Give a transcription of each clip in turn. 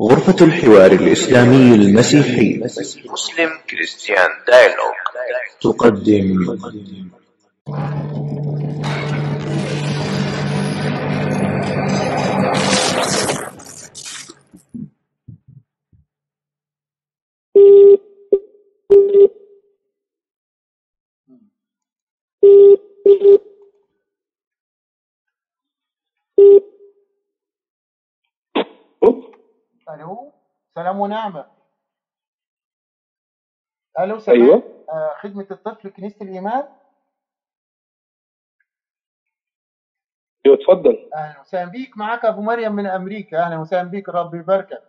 غرفة الحوار الإسلامي المسيحي مسلم كريستيان دايلوج تقدم. الو، سلام ونعمه. الو، سلام. ايوه. خدمه الطفل كنيسه الايمان. ايوه اتفضل. اهلا وسهلا بيك، معاك ابو مريم من امريكا. اهلا وسهلا بيك، ربي يباركك.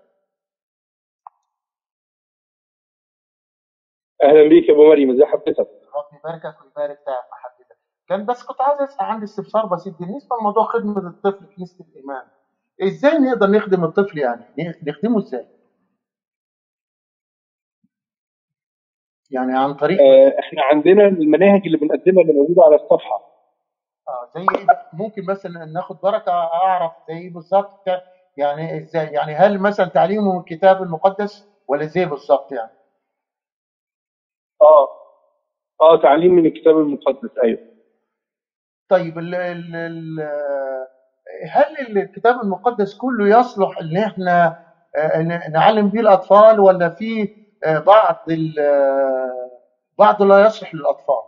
اهلا بيك يا ابو مريم، ازي حضرتك؟ ربي يباركك ويبارك تعب محددك. كان بس كنت عايز اسال، عندي استفسار بسيط بالنسبه لموضوع خدمه الطفل كنيسه الايمان. ازاي نقدر نخدم الطفل؟ يعني نخدمه ازاي؟ يعني عن طريق احنا عندنا المناهج اللي بنقدمها اللي موجوده على الصفحه. زي ايه بقى؟ ممكن مثلا ناخد بركه، اعرف زي ايه بالظبط يعني ازاي؟ يعني هل مثلا تعليمه من الكتاب المقدس ولا ازاي بالظبط يعني؟ اه تعليم من الكتاب المقدس، ايوه. طيب هل الكتاب المقدس كله يصلح ان احنا نعلم بيه الاطفال، ولا في بعض لا يصلح للاطفال؟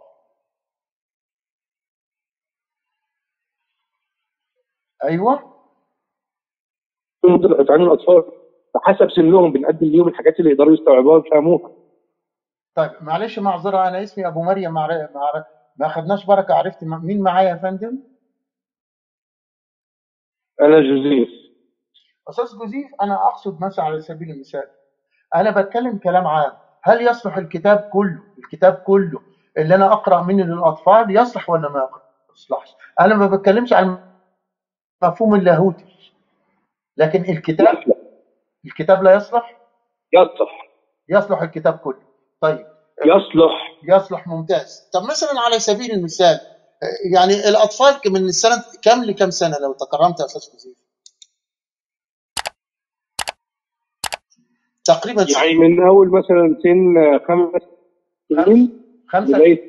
ايوه. نقدر تعليم الاطفال فحسب سنهم، بنقدم ليهم الحاجات اللي يقدروا يستوعبوها ويفهموها. طيب معلش، معذره، انا اسمي ابو مريم. ما خدناش بركه. عرفت مين معايا يا فندم؟ انا جوزيف. استاذ جوزيف، انا اقصد مثلا على سبيل المثال، انا بتكلم كلام عام. هل يصلح الكتاب كله اللي انا اقرا منه للاطفال، يصلح ولا ما يصلحش؟ انا ما بتكلمش عن مفهوم اللاهوتي، لكن الكتاب لا يصلح. يصلح. يصلح الكتاب كله. طيب. يصلح، ممتاز. طب مثلا على سبيل المثال، يعني الاطفال من السنه كم لكم سنه لو تكرمت يا استاذ جوزيف؟ تقريبا يعني من اول مثلا سن 5 سنين لغايه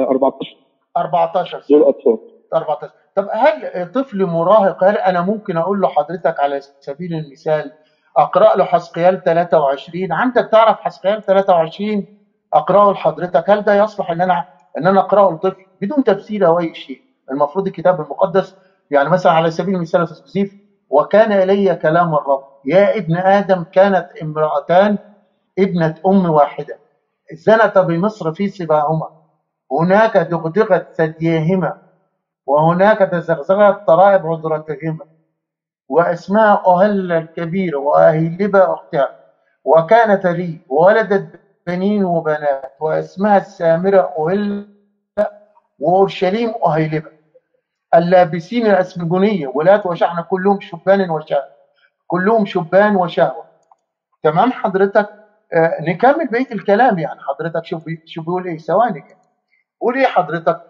14. 14 دول سنه. اطفال. 14. طب هل طفل مراهق، هل انا ممكن اقول له حضرتك على سبيل المثال اقرا له حسقيال 23؟ عندك تعرف حسقيال 23؟ اقراه لحضرتك. هل ده يصلح ان انا اقراه لطفل بدون تفسير او اي شيء؟ المفروض الكتاب المقدس، يعني مثلا على سبيل المثال يا استاذ يوسف، وكان الي كلام الرب يا ابن ادم، كانت امراتان ابنه ام واحده زنتا بمصر في سباهما، هناك دغدغت ثدييهما، وهناك تزغزغت طرائب عذرتهما، واسمها أهل الكبير وأهيلبة أختها، وكانت لي وولدت بنين وبنات، واسمها السامرة أهل وأورشليم أهيلبة، اللابسين الأسمجونية ولاة وشحنة، كلهم شبان وشهوة. تمام حضرتك؟ نكمل بقية الكلام. يعني حضرتك شوف بيقول ايه. ثواني كده، قول ايه حضرتك؟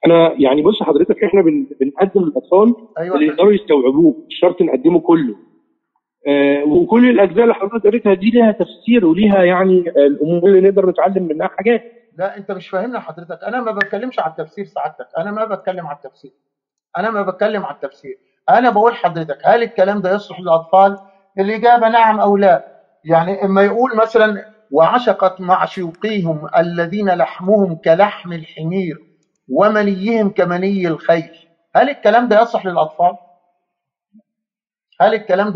انا يعني بص حضرتك، احنا بنقدم للاطفال اللي يقدروا يستوعبوه، مش شرط نقدمه كله. وكل الاجزاء اللي حضرتك قريتها دي ليها تفسير وليها يعني الامور اللي نقدر نتعلم منها حاجات. لا، انت مش فاهمنا حضرتك. انا ما بتكلمش على التفسير سعادتك، انا ما بتكلم على التفسير. انا بقول حضرتك، هل الكلام ده يصلح للاطفال؟ الاجابه نعم او لا. يعني اما يقول مثلا وعشقت معشوقيهم الذين لحمهم كلحم الحمير ومنيهم كمني الخيل، هل الكلام ده يصلح للاطفال؟ الكلام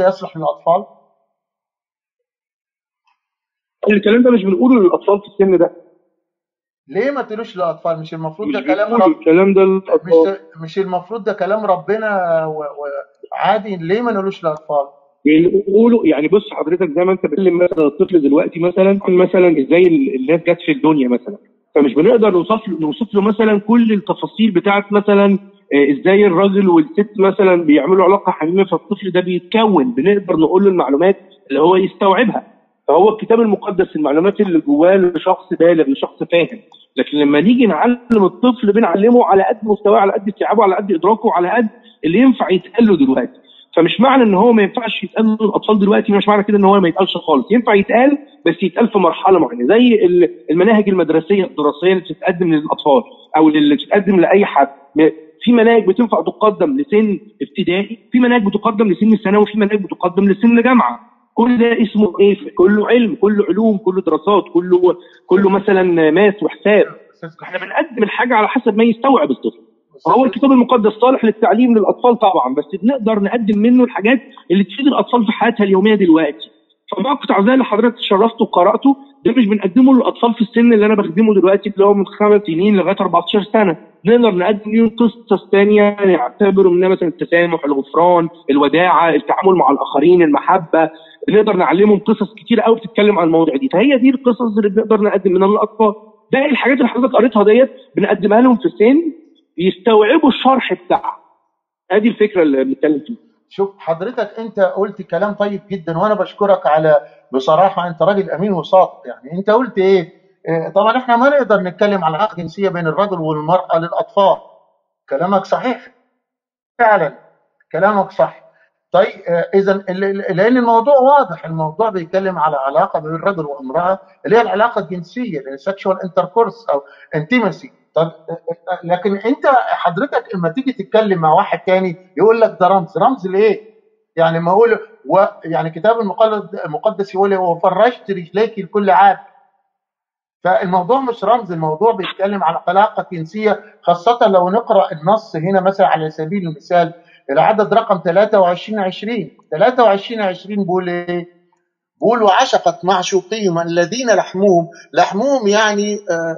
ده مش بنقوله للاطفال في السن ده. ليه ما تقولوش للاطفال؟ مش المفروض مش ده كلام الكلام ده للاطفال؟ مش المفروض ده كلام ربنا وعادي؟ ليه ما نقولوش للاطفال؟ بنقوله يعني بص حضرتك، زي ما انت بتكلم مثلا الطفل دلوقتي مثلا ازاي الناس جت في الدنيا مثلا، فمش بنقدر نوصف له مثلا كل التفاصيل بتاعت مثلا ازاي الراجل والست مثلا بيعملوا علاقه حميمه، فالطفل ده بيتكون. بنقدر نقول له المعلومات اللي هو يستوعبها. فهو الكتاب المقدس المعلومات اللي جواه لشخص بالغ، لشخص فاهم. لكن لما نيجي نعلم الطفل بنعلمه على قد مستواه، على قد استيعابه، على قد ادراكه، على قد اللي ينفع يتقال له دلوقتي. فمش معنى ان هو ما ينفعش يتقال للاطفال دلوقتي، مش معنى كده ان هو ما يتقالش خالص. ينفع يتقال، بس يتقال في مرحله معينه، زي المناهج المدرسيه الدراسيه اللي بتتقدم للاطفال او اللي بتتقدم لاي حد. في مناهج بتنفع تقدم لسن ابتدائي، في مناهج بتقدم لسن ثانوي، في مناهج بتقدم لسن جامعه. كل ده اسمه ايه؟ كله علم، كله علوم، كله دراسات، كله مثلا ماس وحساب. احنا بنقدم الحاجه على حسب ما يستوعب الطفل. فهو الكتاب المقدس صالح للتعليم للاطفال طبعا، بس بنقدر نقدم منه الحاجات اللي تفيد الاطفال في حياتها اليوميه دلوقتي. فمقطع زي اللي حضرتك شرفته وقراته ده مش بنقدمه للاطفال في السن اللي انا بخدمه دلوقتي، اللي هو من 5 سنين لغايه 14 سنه. نقدر نقدم لهم قصص ثانيه نعتبر منها مثلا التسامح، الغفران، الوداعه، التعامل مع الاخرين، المحبه. نقدر نعلمهم قصص كتير قوي بتتكلم عن المواضيع دي. فهي دي القصص اللي بنقدر نقدم منها للاطفال. باقي الحاجات اللي حضرتك قريتها ديت بنقدمها لهم في سن يستوعبوا الشرح بتاعها. ادي الفكره اللي بنتكلم فيها. شوف حضرتك، انت قلت كلام طيب جدا وانا بشكرك على، بصراحه انت راجل امين وصادق. يعني انت قلت ايه؟ طبعا احنا ما نقدر نتكلم عن علاقه جنسيه بين الرجل والمراه للاطفال. كلامك صحيح فعلا، كلامك صح. طيب اذا لان الموضوع واضح، الموضوع بيتكلم على علاقه بين الرجل وامراه اللي هي العلاقه الجنسيه، السكشوال انتركورس او انتيمسي. طب لكن انت حضرتك لما تيجي تتكلم مع واحد تاني يقول لك ده رمز، رمز لايه؟ يعني ما اقول يعني كتاب المقدس يقول وفرجت رجليك لكل عاب. فالموضوع مش رمز، الموضوع بيتكلم على علاقه جنسيه، خاصه لو نقرا النص هنا مثلا على سبيل المثال العدد رقم 23 بيقول ايه؟ بيقول وعشقت معشوقيهم الذين لحموهم يعني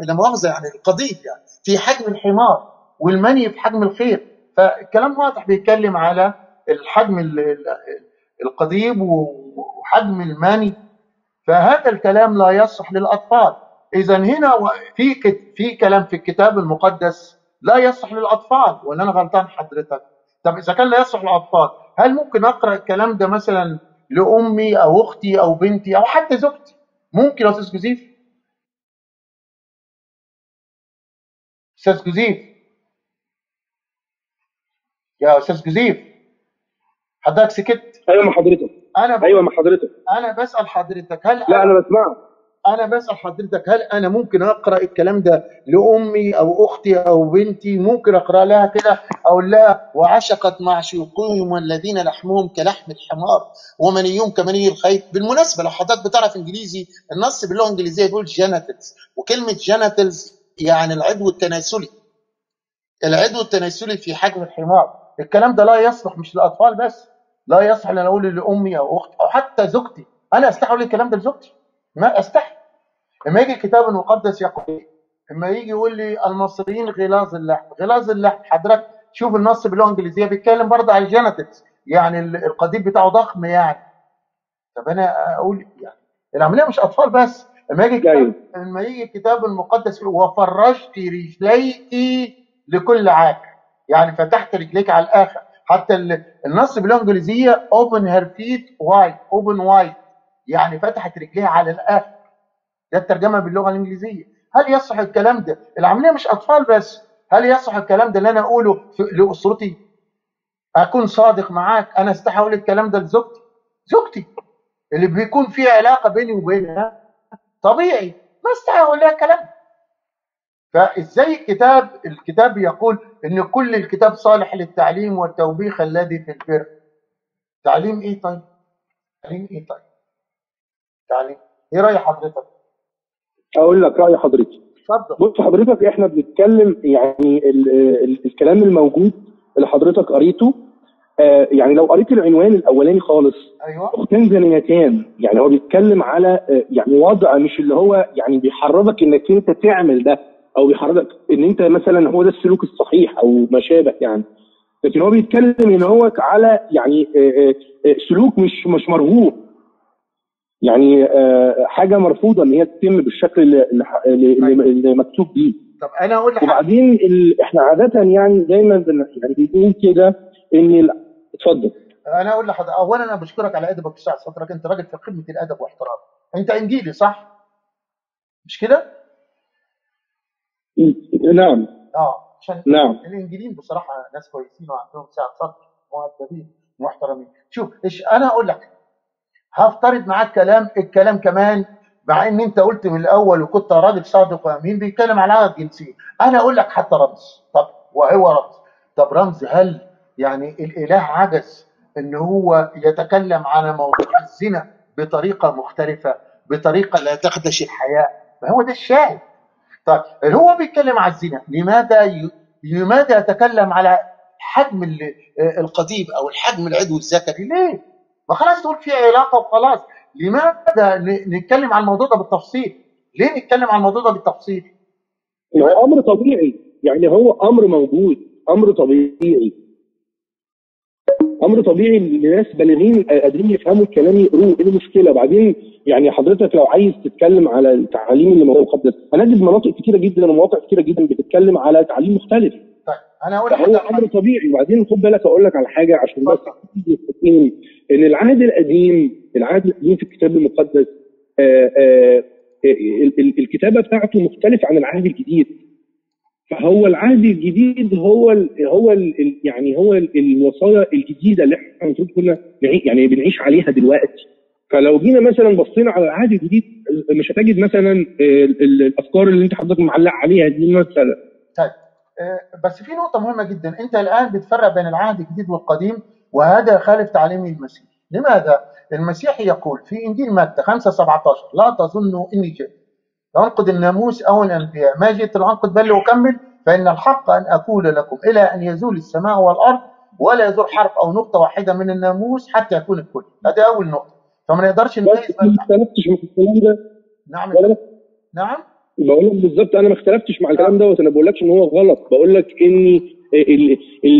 لا مؤاخذه يعني القضيب، يعني في حجم الحمار والمني في حجم الخير. فالكلام واضح بيتكلم على الحجم القضيب وحجم المني. فهذا الكلام لا يصح للاطفال. اذا هنا في كلام في الكتاب المقدس لا يصح للاطفال، ولا انا غلطان حضرتك؟ طب اذا كان لا يصح للاطفال، هل ممكن اقرا الكلام ده مثلا لامي او اختي او بنتي او حتى زوجتي؟ ممكن يا استاذ جوزيف؟ استاذ جوزيف، يا استاذ جوزيف، حضرتك سكت. ايوه مع حضرتك. ايوه مع حضرتك. انا بسال حضرتك هل لا انا بسمعك. انا بسال حضرتك هل انا ممكن اقرا الكلام ده لامي او اختي او بنتي؟ ممكن اقرا لها كده اقول لها وعشقت معشوقهم الذين لحمهم كلحم الحمار ومنيهم كمني الخيل؟ بالمناسبه لو حضرتك بتعرف انجليزي، النص باللغه الانجليزيه بيقول جينيتالز، وكلمه جينيتالز يعني العضو التناسلي. العضو التناسلي في حجم الحمار. الكلام ده لا يصلح مش للاطفال بس، لا يصلح ان اقول لامي او اختي او حتى زوجتي. انا استحي اقول الكلام ده لزوجتي؟ ما استحي. لما يجي الكتاب المقدس يقول، لما يجي يقول لي المصريين غلاظ اللحم، غلاظ اللحم، حضرتك شوف النص باللغه الانجليزيه بيتكلم برضه على الجينيتكس، يعني القضيب بتاعه ضخم يعني. طب انا اقول يعني العمليه مش اطفال بس. لما يجي الكتاب المقدس يقول وفرجت رجليك لكل عاك، يعني فتحت رجليك على الاخر. حتى النص باللغه الانجليزيه open her feet wide، open wide، يعني فتحت رجليها على الاخر. ده الترجمه باللغه الانجليزيه. هل يصح الكلام ده؟ العمليه مش اطفال بس. هل يصح الكلام ده اللي انا اقوله لاسرتي؟ اكون صادق معاك، انا استحي اقول الكلام ده لزوجتي، زوجتي اللي بيكون في علاقه بيني وبينها طبيعي، ما استحي اقول لها الكلام. فازاي الكتاب يقول ان كل الكتاب صالح للتعليم والتوبيخ الذي في البر؟ تعليم ايه طيب؟ تعليم ايه طيب؟ تعليم ايه؟ راي حضرتك؟ اقول لك راي حضرتك. اتفضل. بص حضرتك، احنا بنتكلم يعني الكلام الموجود اللي حضرتك قريته. يعني لو قريت العنوان الاولاني خالص، ايوه، اختين زانيتان، يعني هو بيتكلم على يعني وضع، مش اللي هو يعني بيحرضك انك انت تعمل ده، او بيحرضك ان انت مثلا هو ده السلوك الصحيح او ما شابه يعني. لكن هو بيتكلم ان هو على يعني سلوك مش مرغوب، يعني حاجه مرفوضه ان هي تتم بالشكل اللي مكتوب بيه. طب انا اقول لك وبعدين احنا عاده يعني دايما يعني بنقول كده ان اتفضل. انا اقول لحضرتك، اولا انا بشكرك على ادبك وسعه صدرك، انت راجل في قمه الادب واحترام. انت انجيلي صح؟ مش كده؟ نعم. عشان نعم. الانجيليين بصراحه ناس كويسين وعندهم سعه صدر مؤدبين. محترمين. شوف انا اقول لك، هفترض معاك الكلام كمان، مع ان انت قلت من الاول وكنت راجل صادق وامين بيتكلم على العدد الجنسي، انا اقول لك حتى رمز. طب وهو رمز، طب رمز، هل يعني الاله عجز ان هو يتكلم على موضوع الزنا بطريقه مختلفه، بطريقه لا تخدش الحياه؟ ما هو ده الشاهد. طيب هو بيتكلم على الزنا، لماذا يتكلم على حجم القضيب او الحجم العضو الذكري؟ ليه؟ ما خلاص تقول في علاقه وخلاص. لماذا نتكلم عن الموضوع ده بالتفصيل؟ ليه نتكلم عن الموضوع ده بالتفصيل؟ هو امر طبيعي، يعني هو امر موجود، امر طبيعي، امر طبيعي. الناس بالغين قادرين يفهموا الكلام يقروه، ايه المشكله؟ بعدين يعني حضرتك لو عايز تتكلم على التعاليم اللي موجوده المقدس، هنجد مناطق كتيره جدا ومواقع كتيره جدا بتتكلم على تعليم مختلف. طيب انا اقول فهو امر طبيعي. وبعدين خد بالك اقول لك على حاجه عشان بس تفهم ان العهد القديم في الكتاب المقدس الكتابه بتاعته مختلفه عن العهد الجديد. فهو العهد الجديد هو الوصايا الجديده اللي احنا المفروض كنا يعني بنعيش عليها دلوقتي. فلو جينا مثلا بصينا على العهد الجديد مش هتجد مثلا الافكار اللي انت حضرتك معلق عليها دي مثلا. طيب بس في نقطه مهمه جدا، انت الان بتفرق بين العهد الجديد والقديم، وهذا يخالف تعليم المسيح. لماذا؟ المسيح يقول في انجيل متى 5:17 لا تظنوا اني جئت لأنقض الناموس أو الأنبياء، ما جئت لأنقض بل وأكمل، فإن الحق أن أقول لكم إلى أن يزول السماء والأرض ولا يزول حرف أو نقطة واحدة من الناموس حتى يكون الكل. هذه أول نقطة. فما نقدرش نميز. ما اختلفتش مع الكلام ده. نعم نعم بقول لك بالظبط، انا ما اختلفتش مع الكلام دوت. انا بقول لكش ان هو غلط، بقول لك ان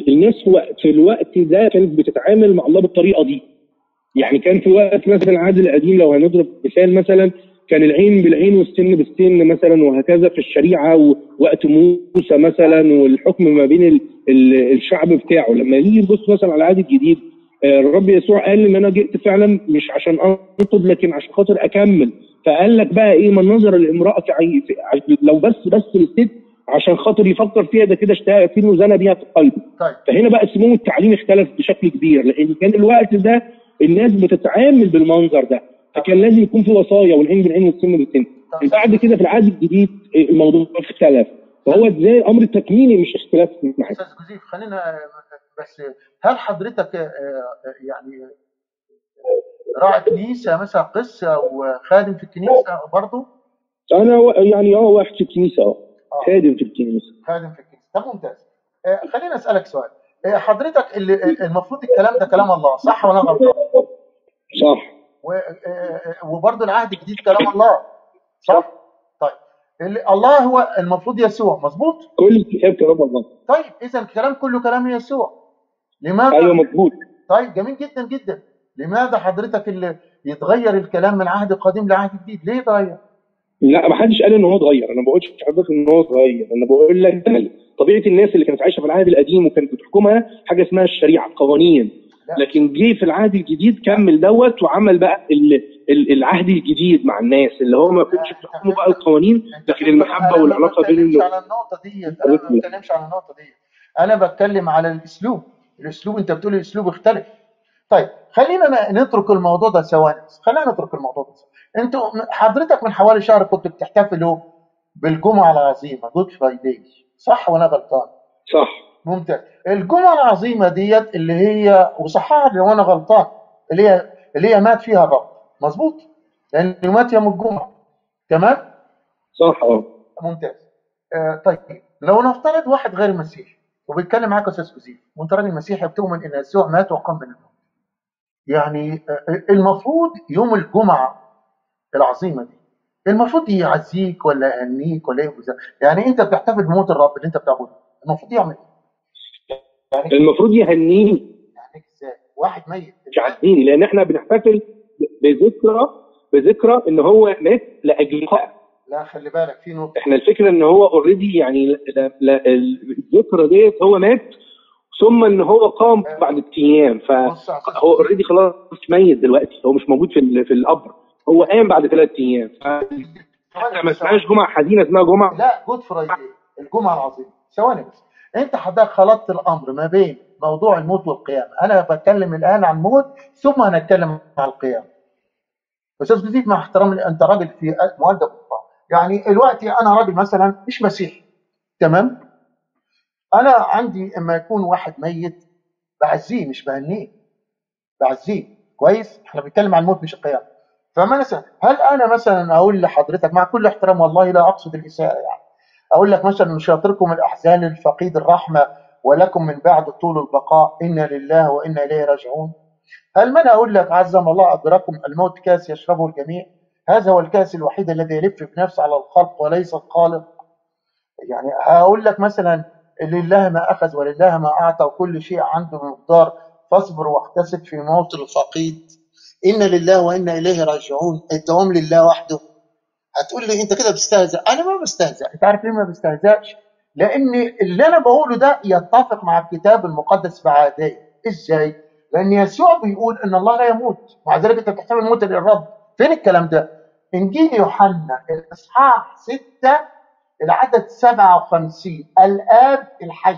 الناس في الوقت ده كانت بتتعامل مع الله بالطريقه دي. يعني كان في وقت مثلا العهد القديم لو هنضرب مثال مثلا كان العين بالعين والسن بالسن مثلا وهكذا في الشريعه، ووقت موسى مثلا والحكم ما بين الشعب بتاعه. لما يجي يبص مثلا على العهد الجديد الرب يسوع قال ان انا جئت فعلا مش عشان انقض لكن عشان خاطر اكمل. فقال لك بقى ايه؟ من نظر الامراه لو بس الست عشان خاطر يفكر فيها ده كده اشتهى في وزنى بيها في قلبه. طيب. فهنا بقى سمو التعليم اختلف بشكل كبير، لان كان الوقت ده الناس بتتعامل بالمنظر ده، فكان لازم يكون في وصايا والعين بالعين والسن بالسن. بعد كده في العهد الجديد الموضوع اختلف، فهو ازاي امر تكميلي مش اختلاف معاك. استاذ جوزيف خلينا بس، هل حضرتك يعني راعي كنيسه مثلا قصه او خادم في الكنيسه برضه؟ انا يعني واحد في الكنيسه، خادم في الكنيسه. خادم في الكنيسه، طب ممتاز. خليني اسالك سؤال، حضرتك المفروض الكلام ده كلام الله صح ولا غلطان؟ صح. وبرضه العهد الجديد كلام الله صح؟ طيب الله هو المفروض يسوع، مظبوط؟ كل الكتاب كلام الله. طيب اذا الكلام كله كلام يسوع. لماذا؟ ايوه مظبوط. طيب جميل جدا جدا. لماذا حضرتك اللي يتغير الكلام من عهد قديم لعهد جديد؟ ليه يتغير؟ لا ما حدش قال ان هو اتغير، انا ما بقولش حضرتك ان هو اتغير، انا بقول لك طبيعه الناس اللي كانت عايشه في العهد القديم وكانت بتحكمها حاجه اسمها الشريعه، قوانين. لكن جه في العهد الجديد كمل دوت وعمل بقى العهد الجديد مع الناس اللي هو ما كانش بيحكموا بقى القوانين، لكن المحبه والعلاقه بين الناس. على النقطه دي انا ما بتكلمش على النقطه دي، انا بتكلم على الاسلوب انت بتقول الاسلوب اختلف. طيب خلينا نترك الموضوع ده ثواني، خلينا نترك الموضوع ده. انتوا حضرتك من حوالي شهر كنت بتحتفلوا بالجمعه العظيمه جود فرايداي، صح ولا غلطان؟ صح. ممتاز. الجمعه العظيمه ديت اللي هي، وصححها لو انا غلطان، اللي هي مات فيها الرب، مظبوط؟ لانه مات يوم الجمعه، تمام؟ صح. ممتاز. طيب لو نفترض واحد غير مسيحي وبيتكلم معاك يا استاذ جوزيف وانت راجل مسيحي بتؤمن ان يسوع مات وقام من الموت، يعني المفروض يوم الجمعه العظيمه دي المفروض يعزيك ولا يهنيك ولا ايه؟ يعني انت بتحتفل بموت الرب اللي انت بتعبده، المفروض يعمل ايه؟ يعني المفروض يهنيني. يعني ازاي؟ واحد ميت يعزيني لان احنا بنحتفل بذكرى ان هو مات لاجلها. لا خلي بالك في نقطه، احنا الفكره ان هو اوريدي يعني الذكرى ديت هو مات ثم ان هو قام بعد ايام، فهو اوريدي خلاص ميت دلوقتي، هو مش موجود في القبر، هو قام بعد 3 ايام. حتى ما اسمهاش جمعه حزينه، اسمها جمعه لا جود فرايداي، الجمعه العظيمه. ثواني بس، انت حضرتك خلطت الامر ما بين موضوع الموت والقيامه. انا بتكلم الان عن الموت ثم هنتكلم عن القيامه. استاذ جديد، مع احترامي انت راجل في مؤدب الطبع. يعني دلوقتي انا راجل مثلا مش مسيحي، تمام؟ انا عندي اما يكون واحد ميت بعزيه مش بهنيه، بعزيه كويس. احنا بنتكلم عن الموت مش القيامه. فمثلا هل انا مثلا اقول لحضرتك مع كل احترام والله لا اقصد الاساءه، يعني اقول لك مثلا مش هتركم الاحزان الفقيد الرحمه ولكم من بعد طول البقاء انا لله وانا اليه راجعون؟ هل من اقول لك عزم الله اجركم الموت كاس يشربه الجميع، هذا هو الكاس الوحيد الذي يلف بنفسه على الخلق وليس الخالق؟ يعني هقول لك مثلا لله ما اخذ ولله ما اعطى وكل شيء عنده مقدار، فاصبر واحتسب في موت الفقيد إن لله وإنا إليه راجعون، الدوام لله وحده. هتقول لي أنت كده بتستهزأ. أنا ما بستهزأ. أنت عارف ليه ما بستهزأش؟ لأن اللي أنا بقوله ده يتفق مع الكتاب المقدس بعادية. إزاي؟ لأن يسوع بيقول إن الله لا يموت، مع ذلك أنت بتحتمل الموت للرب. فين الكلام ده؟ إنجيل يوحنا الإصحاح 6 العدد 57 الآب الحي.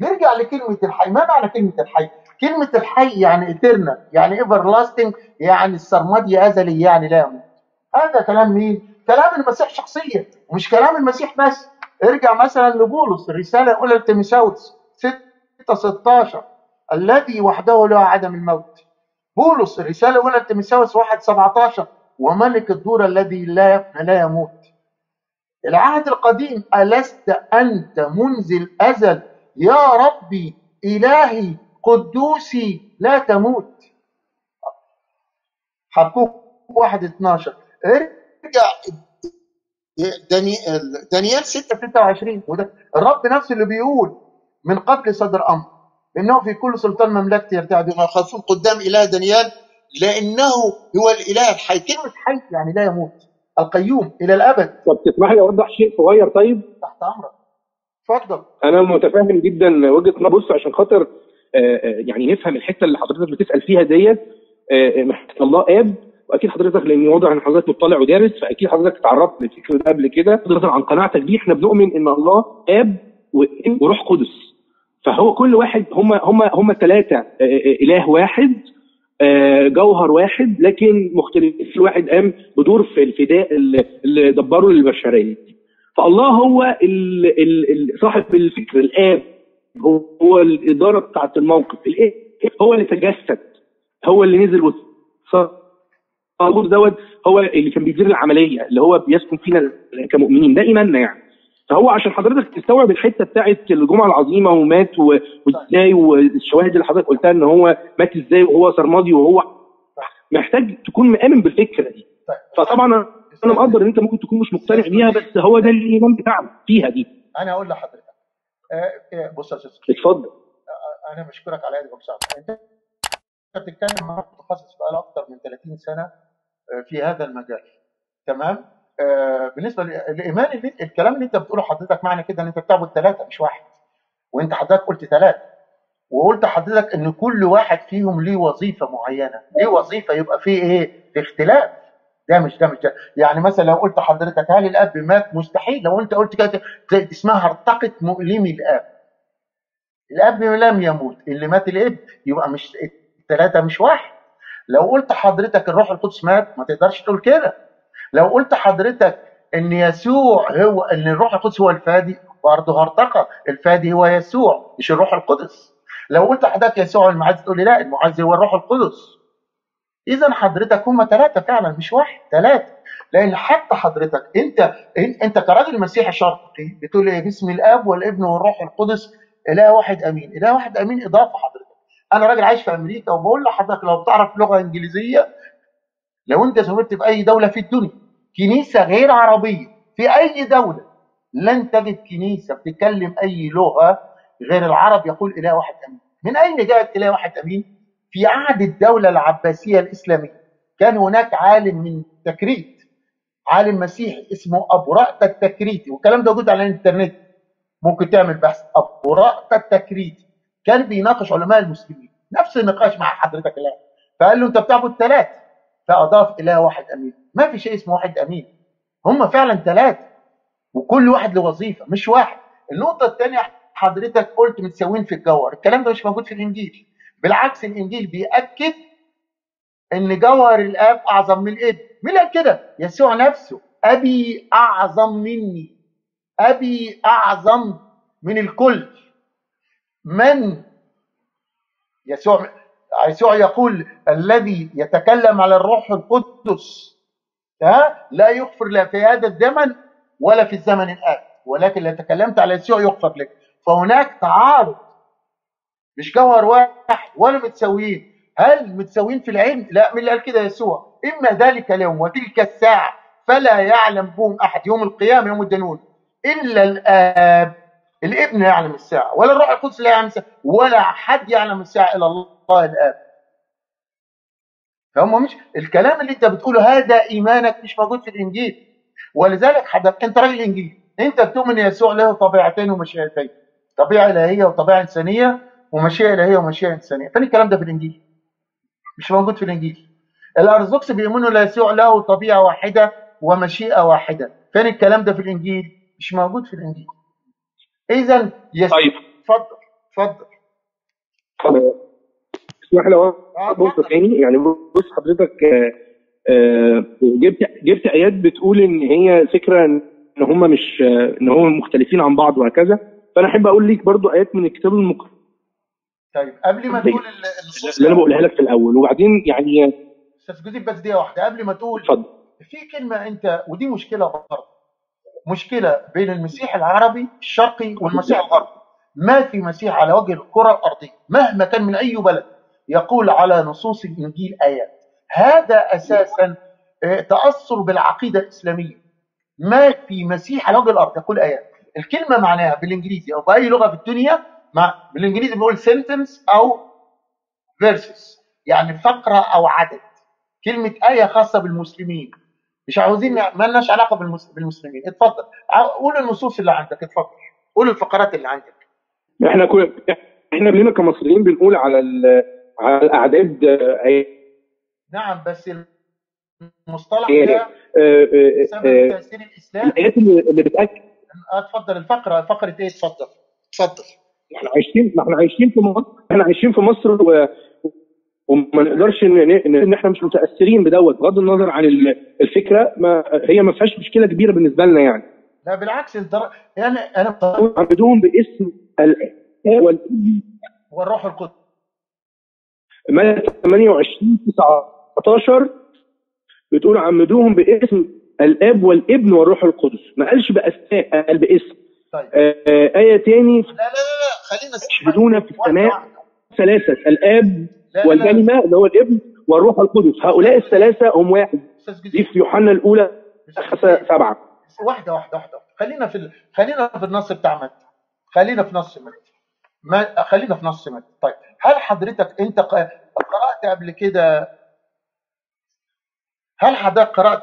نرجع لكلمة الحي. ما معنى كلمة الحي؟ كلمة الحي يعني eternal، يعني everlasting، يعني السرمدي أزلي، يعني لا يموت. هذا كلام مين؟ كلام المسيح شخصيا، ومش كلام المسيح بس. ارجع مثلا لبولس الرسالة الأولى لتيموثاوس 6:16 الذي وحده له عدم الموت. بولس الرسالة الأولى لتيموثاوس 1:17 وملك الدور الذي لا يموت. العهد القديم ألست أنت منذ الأزل يا ربي إلهي قدوسي لا تموت. حبقوق 1:12. ارجع دانيال 6:26 وده الرب نفسه اللي بيقول من قبل صدر أمر إنه في كل سلطان مملكتي يرتعد وما يخافون قدام إله دانيال لأنه هو الإله الحي. كلمة حي يعني لا يموت، القيوم إلى الأبد. طب تسمح لي اوضح شيء صغير؟ طيب تحت أمرك، اتفضل. انا متفاهم جدا وجهه نظر. بص عشان خاطر يعني نفهم الحته اللي حضرتك بتسال فيها ديت. محتاج الله اب، واكيد حضرتك لان واضح ان حضرتك مطلع ودارس، فاكيد حضرتك اتعرضت للفكر ده قبل كده. حضرتك عن قناعتك دي احنا بنؤمن ان الله اب وابن وروح قدس، فهو كل واحد هم الثلاثه اله واحد، جوهر واحد لكن مختلف. كل واحد قام بدور في الفداء اللي دبره للبشريه. فالله هو صاحب الفكر، الاب هو الاداره بتاعت الموقف، الاب هو اللي تجسد، هو اللي نزل الطاغوت دوت هو اللي كان بيدير العمليه، اللي هو بيسكن فينا كمؤمنين، ده ايماننا يعني. فهو عشان حضرتك تستوعب الحته بتاعت الجمعه العظيمه ومات وازاي، والشواهد اللي حضرتك قلتها ان هو مات ازاي وهو سرمادي، وهو محتاج تكون مآمن بالفكره دي. فطبعا انا مقدر ان انت ممكن تكون مش مقتنع بيها، بس هو ده الايمان بتاعنا فيها دي. انا اقول لحضرتك بص يا استاذ، اتفضل. انا بشكرك على هذه المساعده. انت بتتكلم مع متخصص بقى له اكثر من 30 سنه في هذا المجال، تمام؟ بالنسبه للايمان اللي الكلام اللي انت بتقوله حضرتك معنى كده ان انت بتعبد ثلاثه مش واحد، وانت حضرتك قلت ثلاثه، وقلت حضرتك ان كل واحد فيهم ليه وظيفه معينه، ليه وظيفه يبقى فيه ايه؟ في اختلاف. ده مش يعني مثلا لو قلت حضرتك هل الاب مات؟ مستحيل. لو انت قلت كده اسمها هرطقه مؤلمي الاب. الاب لم يموت، اللي مات الاب، يبقى مش الثلاثه مش واحد. لو قلت حضرتك الروح القدس مات، ما تقدرش تقول كده. لو قلت حضرتك ان يسوع هو، ان الروح القدس هو الفادي، برضه هرطقه، الفادي هو يسوع مش الروح القدس. لو قلت حضرتك يسوع المعز، تقول لي لا، المعز هو الروح القدس. اذا حضرتك هم ثلاثه فعلا مش واحد، ثلاثه. لان حتى حضرتك انت كراجل مسيحي شرقي بتقول ايه؟ باسم الاب والابن والروح القدس اله واحد امين. اله واحد امين اضافه حضرتك. انا راجل عايش في امريكا وبقول لحضرتك لو بتعرف لغه انجليزيه، لو انت سافرت في اي دوله في الدنيا كنيسه غير عربيه في اي دوله، لن تجد كنيسه بتتكلم اي لغه غير العرب يقول اله واحد امين. من اين جاءت اله واحد امين؟ في عهد الدوله العباسيه الاسلاميه كان هناك عالم من تكريت، عالم مسيحي اسمه ابو رأفت التكريتي، والكلام ده موجود على الانترنت، ممكن تعمل بحث. ابو رأفت التكريتي كان بيناقش علماء المسلمين نفس النقاش مع حضرتك الان، فقال له انت بتعبد ثلاثه، فاضاف اله واحد امين. ما في شيء اسمه واحد امين، هم فعلا ثلاثه وكل واحد له وظيفه مش واحد. النقطه الثانيه حضرتك قلت متساويين في الجوهر، الكلام ده مش موجود في الانجيل. بالعكس الانجيل بيأكد ان جوهر الاب اعظم من الابن. مين قال كده؟ يسوع نفسه. ابي اعظم مني، ابي اعظم من الكل. من يسوع يقول الذي يتكلم على الروح القدس لا يغفر لا في هذا الزمن ولا في الزمن الآتي، ولكن لو تكلمت على يسوع يغفر لك. فهناك تعارض، مش جوهر واحد ولا متساويين. هل متساويين في العلم؟ لا. مين اللي قال كده؟ يسوع. اما ذلك اليوم وتلك الساعه فلا يعلم بهم احد، يوم القيامه يوم الدينون، الا الاب. الابن يعلم الساعه، ولا الروح القدس لا يعلم الساعه، ولا حد يعلم الساعه الا الله الاب. فهم مش الكلام اللي انت بتقوله هذا ايمانك مش موجود في الانجيل. ولذلك حضرتك انت راجل انجيل، انت بتؤمن يسوع له طبيعتين ومشيئتين، طبيعه الهيه وطبيعه انسانيه، ومشيئه الهيه ومشيئه انسانيه. فين الكلام ده في الانجيل؟ مش موجود في الانجيل. الارثوذكس بيؤمنوا ان يسوع له طبيعه واحده ومشيئه واحده. فين الكلام ده في الانجيل؟ مش موجود في الانجيل. اذا يسوع. طيب اتفضل اتفضل. اسمح لي بص تاني. يعني بص حضرتك جبت ايات بتقول ان هي فكره ان هم مش ان هم مختلفين عن بعض وهكذا. فانا احب اقول لك برضو ايات من الكتاب المقدس. طيب قبل ما تقول النصوص اللي انا بقولها لك في الاول وبعدين يعني استاذ جوزيف بس دقيقه واحده قبل ما تقول. اتفضل. في كلمه انت، ودي مشكله برضه، مشكله بين المسيح العربي الشرقي والمسيح الغربي. ما في مسيح على وجه الكره الارضيه مهما كان من اي بلد يقول على نصوص الانجيل ايات. هذا اساسا تاثر بالعقيده الاسلاميه. ما في مسيح على وجه الارض يقول ايات. الكلمه معناها بالانجليزي او باي لغه في الدنيا، بالانجليزي بنقول sentence او verses، يعني فقره او عدد. كلمه ايه خاصه بالمسلمين، مش عاوزين، ما لناش علاقه بالمسلمين. اتفضل قول النصوص اللي عندك، اتفضل قول الفقرات اللي عندك. احنا كلنا كمصريين بنقول على الاعداد نعم، بس المصطلح ده بسبب تاثير الاسلام. الايات اللي بتاكد. اتفضل فقره ايه؟ اتفضل. احنا عايشين في مصر وما نقدرش ان احنا مش متاثرين بدوت، بغض النظر عن الفكره. هي ما فيهاش مشكله كبيره بالنسبه لنا يعني. لا بالعكس، يعني انا عبدوهم باسم الاب والروح القدس. متى 28:19 بتقول عمدوهم باسم الاب والابن والروح القدس. ما قالش باسماء، قال باسم. طيب آية تاني لا خلينا يشهدون في السماء ثلاثة، الاب والكلمة اللي هو الابن والروح القدس. هؤلاء الثلاثة هم واحد. دي في يوحنا الأولى 7. واحدة. خلينا في النص بتاع متى. خلينا في نص متى. طيب هل حضرتك انت قرأت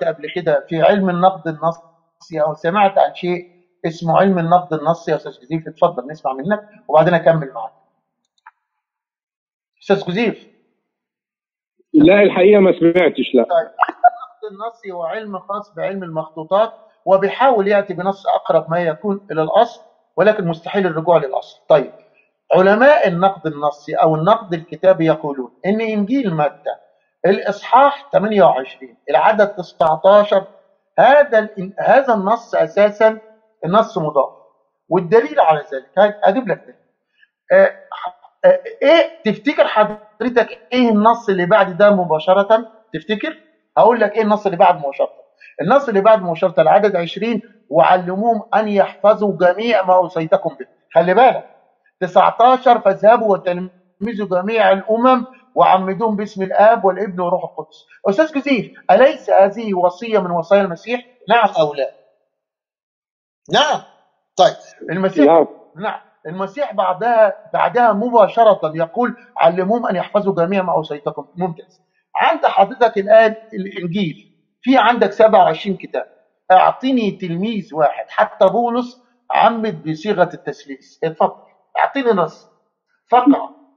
قبل كده في علم النقد النصي او سمعت عن شيء اسمه علم النقد النصي يا استاذ جوزيف؟ اتفضل نسمع منك وبعدين اكمل معاك. استاذ جوزيف. لا الحقيقه ما سمعتش. لا. طيب النقد النصي هو علم خاص بعلم المخطوطات، وبيحاول ياتي بنص اقرب ما يكون الى الاصل، ولكن مستحيل الرجوع للاصل. طيب علماء النقد النصي او النقد الكتابي يقولون ان انجيل متى الاصحاح 28 العدد 19 هذا النص اساسا النص مضاف، والدليل على ذلك اجيب لك ده. ايه تفتكر حضرتك ايه النص اللي بعد ده مباشره؟ تفتكر؟ هقول لك ايه النص اللي بعد مباشره. النص اللي بعد مباشره العدد 20 وعلموهم ان يحفظوا جميع ما اوصيتكم به. خلي بالك 19 فاذهبوا وتلمذوا جميع الامم وعمدوهم باسم الاب والابن والروح القدس. استاذ جوزيف، اليس هذه وصيه من وصايا المسيح؟ نعم او لا؟ نعم. طيب المسيح نعم المسيح بعدها مباشره يقول علموهم ان يحفظوا جميع ما اوصيتكم. ممتاز. عند حضرتك الان الانجيل في عندك 27 كتاب. اعطيني تلميذ واحد، حتى بولس عمد بصيغه التثليث. اتفضل اعطيني نص فقط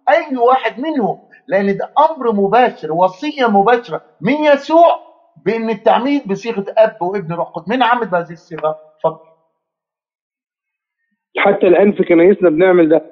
اي واحد منهم، لان ده امر مباشر، وصيه مباشره من يسوع بان التعميد بصيغه اب وابن روح قدس. مين عمد بهذه الصيغه؟ اتفضل. حتى الان في كنايسنا بنعمل ده.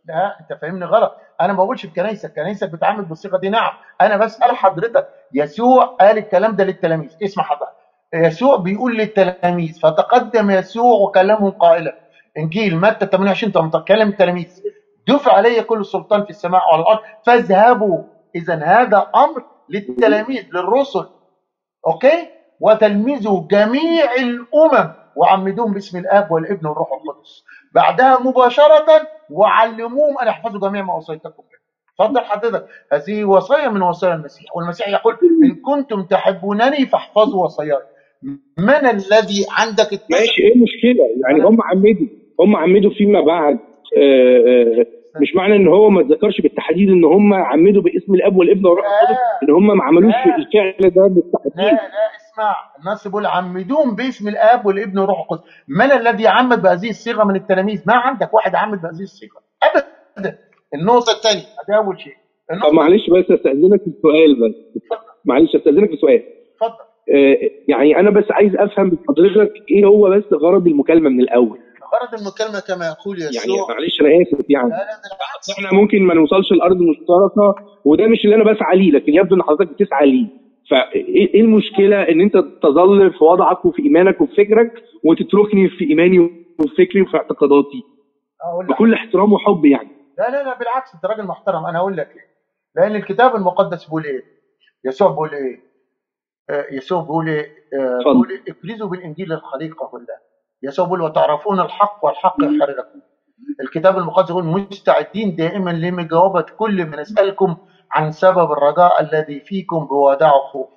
لا انت فاهمني غلط، انا ما بقولش كنايسك بتعامل بالصيغه دي، نعم انا بسال حضرتك يسوع قال الكلام ده للتلاميذ، اسمع حضرتك، يسوع بيقول للتلاميذ فتقدم يسوع وكلمهم قائلا، انجيل متى 28 18 كلم التلاميذ دفع علي كل السلطان في السماء وعلى الارض فاذهبوا. اذا هذا امر للتلاميذ للرسل، اوكي، وتلمذوا جميع الامم وعمدوهم باسم الاب والابن والروح القدس، بعدها مباشره وعلموهم ان يحفظوا جميع ما وصيتكم به. اتفضل حضرتك، هذه وصيه من وصايا المسيح، والمسيح يقول ان كنتم تحبونني فاحفظوا وصاياي. من الذي عندك ماشي، ايه المشكله؟ يعني هم عمدوا فيما بعد. مش معنى ان هو ما اتذكرش بالتحديد ان هم عمدوا باسم الاب والابن والروح القدس ان هم ما عملوش الفعل ده بالتحديد. لا اسمع، الناس بيقول عمدوهم باسم الاب والابن والروح القدس. من الذي عمد بهذه الصيغه من التلاميذ؟ ما عندك واحد عمد بهذه الصيغه ابدا. النقطه الثانيه، ده اول شيء. طب معلش بس استاذنك في السؤال، اتفضل. يعني انا بس عايز افهم من حضرتك ايه هو بس غرض المكالمه من الاول. غرض المكالمه كما يقول يسوع، يعني معلش انا اسف، يعني احنا ممكن ما نوصلش الارض المشتركه وده مش اللي انا بسعى ليه، لكن يبدو ان حضرتك بتسعى ليه. فايه المشكله ان انت تظل في وضعك وفي ايمانك وفي فكرك وتتركني في ايماني وفي فكري وفي اعتقاداتي بكل احترام وحب يعني؟ لا بالعكس، انت راجل محترم. انا اقول لك ليه. لان الكتاب المقدس بيقول ايه؟ يسوع بيقول ايه؟ بيقول اكرزوا بالانجيل للخليقه كلها. يسوع بيقول وتعرفون الحق والحق يحرركم. الكتاب المقدس يقول مستعدين دائما لمجاوبه كل من يسالكم عن سبب الرجاء الذي فيكم بوداع خوف.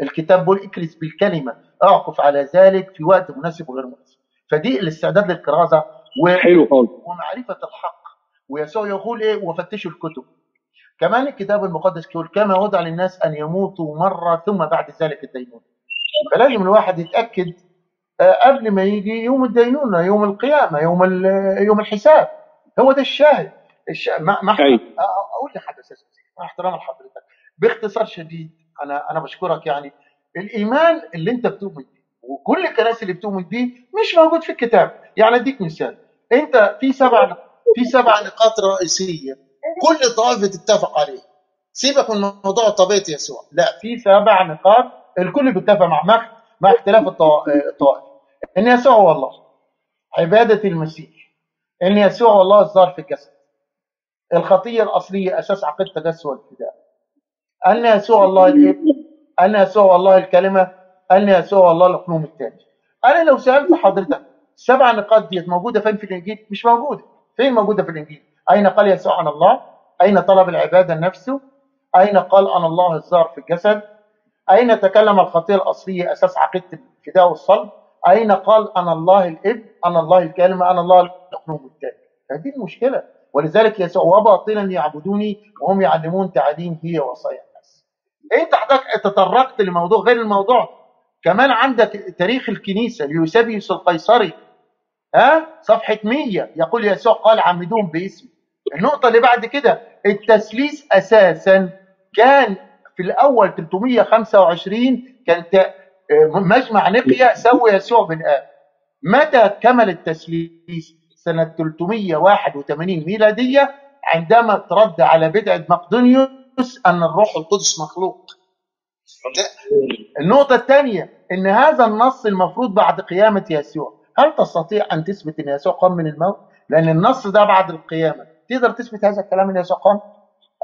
الكتاب بيقول اكرز بالكلمه، اعكف على ذلك في وقت مناسب وغير مناسب. فدي الاستعداد للكرازه ومعرفه الحق. ويسوع يقول ايه؟ وفتشوا الكتب. كمان الكتاب المقدس يقول كما وضع للناس ان يموتوا مره ثم بعد ذلك الدينونه. فلازم الواحد يتاكد قبل ما يجي يوم الدينونه، يوم القيامه، يوم الحساب. هو ده الشاهد. اقول لحضرتك مع احترام لحضرتك باختصار شديد، انا بشكرك. يعني الايمان اللي انت بتؤمن بيه وكل الكنائس اللي بتؤمن بيه مش موجود في الكتاب. يعني اديك مثال، انت في سبع نقاط رئيسيه كل طائفه تتفق عليه. سيبك من موضوع طبيعه يسوع، لا، في 7 نقاط الكل بيتفق مع اختلاف الطوائف. ان يسوع هو الله، عباده المسيح، ان يسوع هو الله الظاهر في الجسد، الخطيه الاصليه اساس عقيده التجسد والفداء، ان يسوع الله الابن، ان يسوع الله الكلمه، ان يسوع الله الاقنوم الثاني. انا لو سالت حضرتك 7 نقاط ديت موجوده فين في الانجيل؟ مش موجوده. فين موجوده في الانجيل؟ اين قال يسوع عن الله؟ اين طلب العباده نفسه؟ اين قال عن الله الظاهر في الجسد؟ اين تكلم الخطيه الاصليه اساس عقيده الفداء والصلب؟ اين قال عن الله الابن، عن الله الكلمه، عن الله الاقنوم الثاني؟ هذه المشكله. ولذلك يسوع وباطلا يعبدوني وهم يعلمون تعاليم هي وصايا الناس. انت حضرتك تطرقت لموضوع غير الموضوع. كمان عندك تاريخ الكنيسه ليوسابيوس القيصري، صفحه 100 يقول يسوع قال عمدوهم باسمي. النقطه اللي بعد كده التثليث اساسا كان في الاول 325 كان مجمع نقيا سوى يسوع بن آب. متى كمل التثليث؟ سنة 381 ميلادية، عندما ترد على بدعة مقدونيوس أن الروح القدس مخلوق. النقطة الثانية أن هذا النص المفروض بعد قيامة يسوع. هل تستطيع أن تثبت أن يسوع قام من الموت؟ لأن النص ده بعد القيامة. تقدر تثبت هذا الكلام أن يسوع قام؟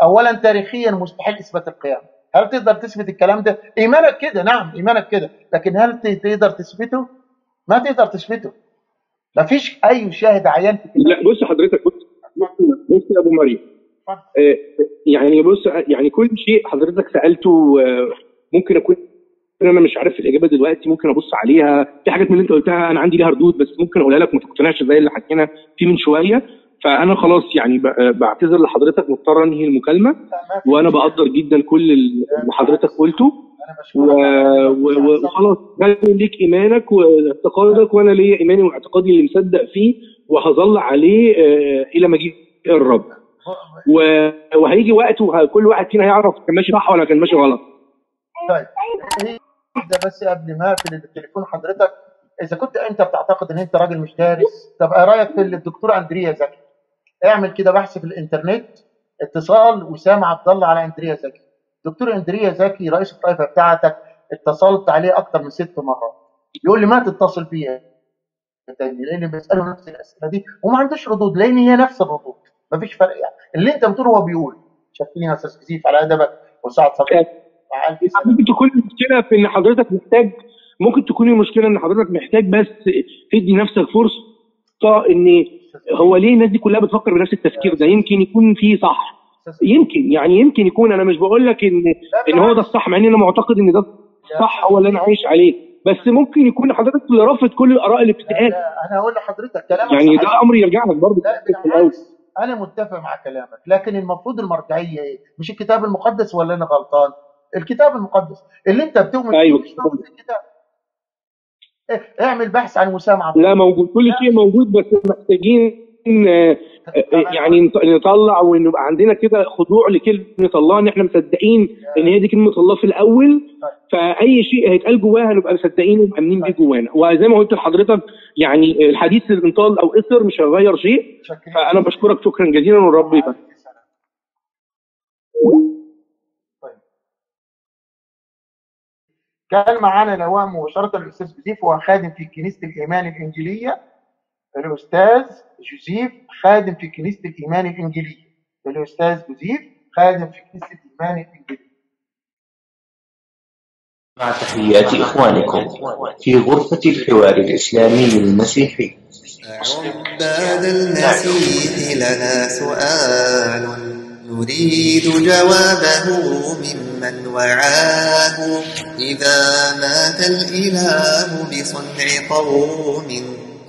أولا تاريخيا مستحيل إثبات القيامة. هل تقدر تثبت الكلام ده؟ إيمانك كده، نعم إيمانك كده، لكن هل تقدر تثبته؟ ما تقدر تثبته. ما فيش اي شاهد عيان في كده. لا بص حضرتك، بص يا ابو مريم، يعني بص، يعني كل شيء حضرتك سالته ممكن اكون انا مش عارف الاجابه دلوقتي، ممكن ابص عليها. في حاجات من اللي انت قلتها انا عندي ليها ردود، بس ممكن اقولها لك ما تقتنعش زي اللي حكينا فيه من شويه. فانا خلاص يعني بعتذر لحضرتك، مضطر انهي المكالمه. وانا بقدر جدا كل اللي حضرتك قلته، وخلاص ليك ايمانك واعتقادك وانا ليا ايماني واعتقادي اللي مصدق فيه وهظل عليه الى مجيء الرب. وهيجي وقت وكل واحد فينا هيعرف كان ماشي صح ولا كان ماشي غلط. طيب ده بس قبل ما اقفل التليفون حضرتك اذا كنت انت بتعتقد ان انت راجل مش دارس، طب ايه رايك في الدكتور اندريا زكي؟ اعمل كده بحث في الانترنت، اتصال وسام عبد الله على اندريا زكي. دكتور اندريا زكي رئيس الطائفه بتاعتك اتصلت عليه اكتر من 6 مرات، يقول لي ما تتصل بيا تاني، لان بيساله نفس الاسئله دي وما عندوش ردود، لان هي نفس الردود، مفيش فرق يعني. اللي انت بتقوله هو بيقول. شكرا يا استاذ كسيف على ادبك وسعه صدرك. مع الف سلامه. ممكن تكون المشكله في ان حضرتك محتاج، ممكن تكون المشكله ان حضرتك محتاج بس تدي نفسك فرصه ان هو ليه الناس دي كلها بتفكر بنفس التفكير ده. يمكن يكون فيه صح، يمكن يكون. انا مش بقول لك ان هو ده الصح، مع ان انا معتقد ان ده الصح هو اللي انا عايش عليه، بس ممكن يكون حضرتك اللي رافض كل الاراء اللي بتتقال. لا انا هقول لحضرتك كلامك يعني صحيح. ده امر يرجع لك برضه. لا بالعكس، انا متفق مع كلامك، لكن المفروض المرجعيه ايه؟ مش الكتاب المقدس ولا انا غلطان؟ الكتاب المقدس اللي انت بتؤمن أيوة. فيه مش موجود في الكتاب. اعمل بحث عن وسام عبد لا موجود، كل شيء موجود، بس محتاجين يعني نطلع ونبقى عندنا كده خضوع لكلمه الله، ان احنا مصدقين ان هي دي كلمه الله في الاول، فاي شيء هيتقال جواها هنبقى مصدقين ومؤمنين بيه جوانا. وزي ما قلت لحضرتك يعني الحديث ان طال او قصر مش هيغير شيء. فانا بشكرك شكرا جزيلا والرب يبارك. كان معانا لواء مباشرة الأستاذ جوزيف، هو خادم في كنيسة الإيمان الإنجيلية. الأستاذ جوزيف خادم في كنيسة الإيمان الإنجيلية. الأستاذ جوزيف خادم في كنيسة الإيمان الإنجيلية. مع تحيات إخوانكم في غرفة الحوار الإسلامي المسيحي. عباد المسيح لنا سؤال نريد جوابه ممن وعاه. إذا مات الإله بصنع قوم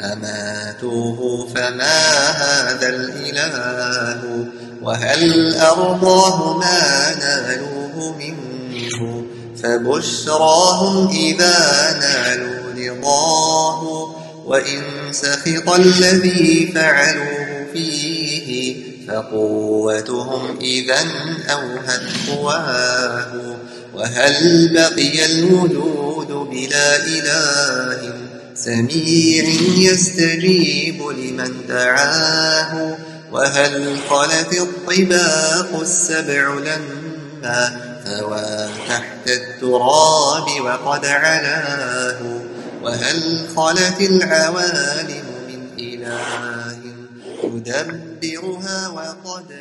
أماتوه فما هذا الإله؟ وهل أرضاه ما نالوه منه؟ فبشراهم إذا نالوا رضاه. وإن سخط الذي فعلوه فيه فقوتهم إذا أوهت قواه. وهل بقي الوجود بلا إله سميع يستجيب لمن دعاه؟ وهل خلت الطباق السبع لما ثوى تحت التراب وقد علاه؟ وهل خلت العوالم من إله يدبرها وقد